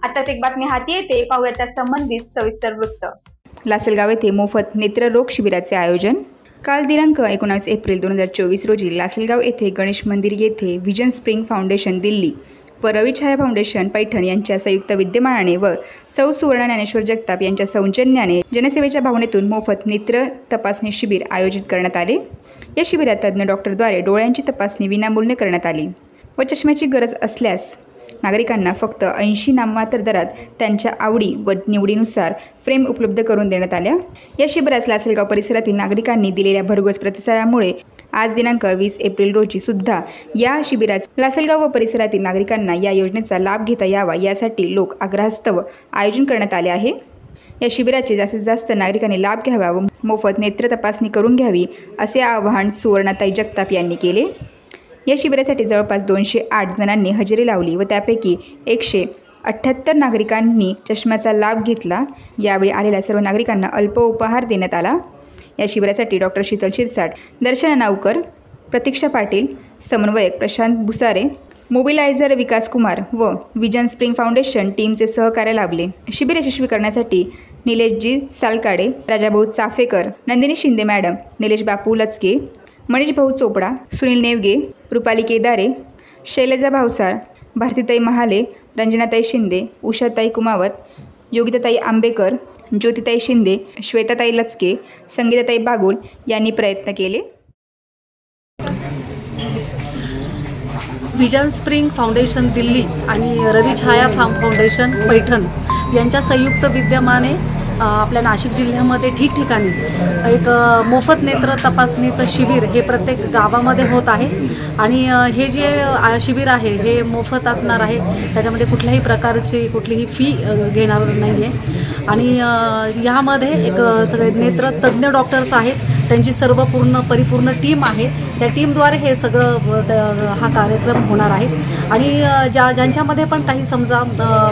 आताच एक बातमी हाती येते, पाहूया त्या संबंधित सविस्तर वृत्त। लासलगाव येथे मोफत नेत्ररोग शिबिराचे आयोजन। काल दिनांक 19 एप्रिल 2024 रोजी लासलगाव येथे गणेश मंदिर येथे विजन स्प्रिंग फाउंडेशन दिल्ली व रवी छाया फाउंडेशन पैठण यांच्या संयुक्त विद्यमानाने व सौ सुवर्ण ज्ञानेश्वर जगताप यांच्या सौजन्याने जनसेवेच्या भावनेतून मोफत नेत्र तपासणी शिबिर आयोजित करण्यात आले। या शिबिरात तज्ज्ञ डॉक्टरद्वारे डोळ्यांची तपासणी विनामूल्य करण्यात आली व चष्म्याची गरज असल्यास नागरिकांना फक्त 80 नाममात्र दरात त्यांच्या आवडी व निवडीनुसार फ्रेम उपलब्ध करून देण्यात आल्या। या शिबिरास लासलगाव परिसरातील नागरिकांनी दिलेल्या भरघोस प्रतिसादामुळे आज दिनांक 20 एप्रिल रोजी सुद्धा या शिबिरात लासलगाव व परिसरातील नागरिकांना या योजनेचा लाभ घेता यावा यासाठी लोक आग्रहास्तव आयोजन करण्यात आले आहे। या शिबिराचे जास्तीत जास्त नागरिकांनी लाभ घ्यावा व मोफत नेत्र तपासणी करून घ्यावी असे आवाहन सुवर्णाताई जगताप यांनी केले। या शिबिरासाठी जवळपास 208 जणांनी हजेरी लावली व त्यापैकी 178 नागरिकांनी चष्म्याचा लाभ घेतला। यावेळी आलेल्या सर्व नागरिकांना अल्प उपहार देण्यात आला। या शिबिरासाठी डॉक्टर शीतल शिरसाट, दर्शना नावकर, प्रतीक्षा पाटील, समन्वयक प्रशांत भुसारे, मोबिलायझर विकास कुमार व विजन स्प्रिंग फाउंडेशन टीमचे सहकार्य लाभले। शिबिर यशस्वी करण्यासाठी निलेशजी सालकाडे, राजाभाऊ चाफेकर, नंदिनी शिंदे मॅडम, निलेश बापू लचके, मनीष भाऊ चोपडा, सुनील नेवगे, रुपाली केदारे, शैलजा भावसार, भारतीताई महाले, रंजनाताई शिंदे, उषाताई कुमावत, योगिताताई आंबेकर, ज्योतिताई शिंदे, श्वेताताई लचके, संगीताताई बागुल यांनी प्रयत्न केले। विजन स्प्रिंग फाउंडेशन दिल्ली आणि रवी छाया फाउंडेशन पैठण यांच्या संयुक्त विद्यमाने आपल्या नाशिक जिल्ह्यामध्ये ठिकठिकाणी एक मोफत नेत्र तपासणीचं शिबिर हे प्रत्येक गावामध्ये होत आहे आणि हे जे शिबिर आहे हे मोफत असणार आहे। त्याच्यामध्ये कुठल्याही प्रकारची कुठलीही फी घेणार नाही आहे आणि यामध्ये एक सगळे नेत्र तज्ज्ञ डॉक्टर्स आहेत, त्यांची सर्व परिपूर्ण टीम आहे। त्या टीमद्वारे हे सगळं हा कार्यक्रम होणार आहे आणि ज्यांच्यामध्ये पण काही समजा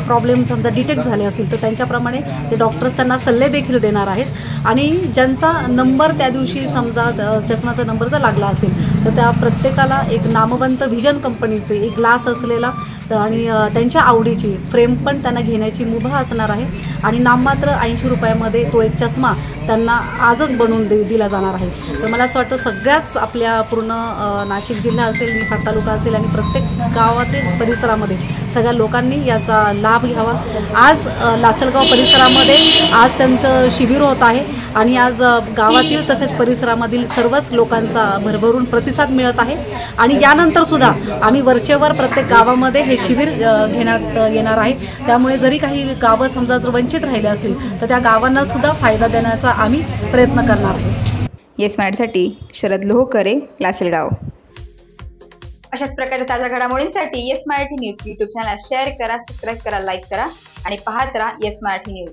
प्रॉब्लेम डिटेक्ट झाले असतील तर त्यांच्याप्रमाणे ते डॉक्टर्स त्यांना सल्ले देखील देणार आहेत आणि ज्यांचा नंबर त्या दिवशी समजा चष्म्याचा नंबर जर लागला असेल तर त्या प्रत्येकाला एक नामवंत व्हिजन कंपनीचे एक ग्लास असलेला आणि त्यांच्या आवडीची फ्रेम पण त्यांना घेण्याची मुभा असणार आहे आणि नाममात्र 80 रुपयामध्ये तो एक चष्मा त्यांना आजच बनवून दिला जाणार आहे। तर मला असं वाटतं सगळ्याच आपल्या पूर्ण नाशिक जिल्हा असेल, निफाड तालुका असेल आणि प्रत्येक गावातील परिसरामध्ये सगळ्या लोकांनी याचा लाभ घ्यावा। आज लासलगाव परिसरामध्ये आज त्यांचं शिबिर होत आहे आणि आज गावातील तसेच परिसरामधील सर्वच लोकांचा भरभरून प्रतिसाद मिळत आहे आणि यानंतर सुद्धा आम्ही वरचेवर प्रत्येक गावामध्ये हे शिबिर घेण्यात येणार आहे। त्यामुळे जरी काही गावं समजा जर वंचित राहिले असतील तर त्या गावांना सुद्धा फायदा देण्याचा आम्ही प्रयत्न करणार आहोत। येस मराठीसाठी शरद लोहकरे, लासलगाव। अशाच प्रकारच्या ताज्या घडामोडींसाठी yes Marathi news YouTube channel share करा, सबस्क्राईब करा, लाईक करा आणि पाहत राहा येस मराठी न्यूज।